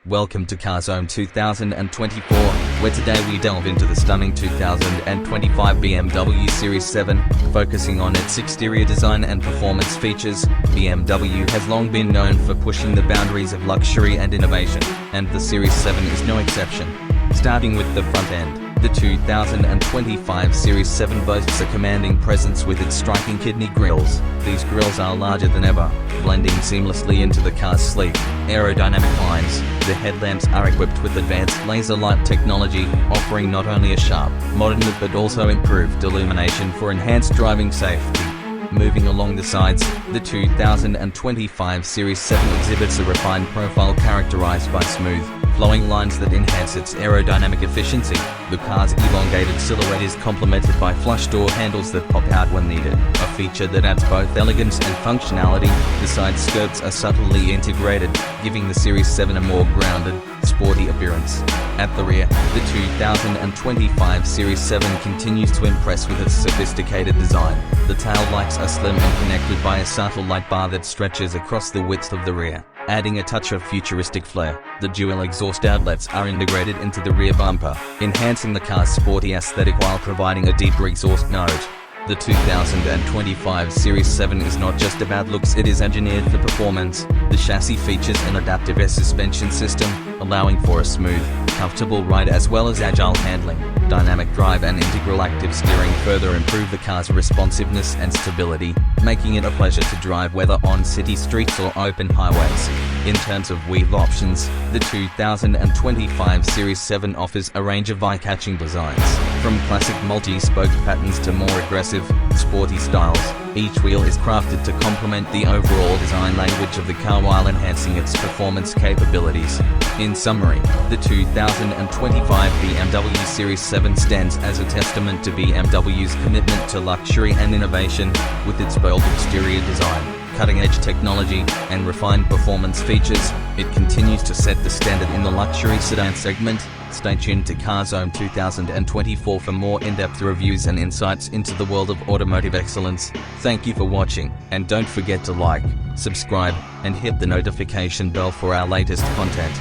Welcome to CarZone 2024, where today we delve into the stunning 2025 BMW Series 7, focusing on its exterior design and performance features. BMW has long been known for pushing the boundaries of luxury and innovation, and the Series 7 is no exception. Starting with the front end, the 2025 Series 7 boasts a commanding presence with its striking kidney grilles. These grilles are larger than ever, blending seamlessly into the car's sleek, aerodynamic lines. The headlamps are equipped with advanced laser light technology, offering not only a sharp, modern look but also improved illumination for enhanced driving safety. Moving along the sides, the 2025 Series 7 exhibits a refined profile characterized by smooth, flowing lines that enhance its aerodynamic efficiency. The car's elongated silhouette is complemented by flush door handles that pop out when needed, a feature that adds both elegance and functionality. The side skirts are subtly integrated, giving the Series 7 a more grounded, sporty appearance. At the rear, the 2025 Series 7 continues to impress with its sophisticated design. The tail lights are slim and connected by a subtle light bar that stretches across the width of the rear, adding a touch of futuristic flair. The dual exhaust outlets are integrated into the rear bumper, enhancing the car's sporty aesthetic while providing a deeper exhaust note. The 2025 Series 7 is not just about looks, it is engineered for performance. The chassis features an adaptive air suspension system, allowing for a smooth, comfortable ride as well as agile handling. Dynamic drive and integral active steering further improve the car's responsiveness and stability, making it a pleasure to drive whether on city streets or open highways. In terms of wheel options, the 2025 Series 7 offers a range of eye-catching designs, from classic multi-spoke patterns to more aggressive, sporty styles. Each wheel is crafted to complement the overall design language of the car while enhancing its performance capabilities. In summary, the 2025 BMW Series 7 stands as a testament to BMW's commitment to luxury and innovation. With its bold exterior design, cutting-edge technology, and refined performance features, it continues to set the standard in the luxury sedan segment. Stay tuned to CarZone 2024 for more in-depth reviews and insights into the world of automotive excellence. Thank you for watching, and don't forget to like, subscribe, and hit the notification bell for our latest content.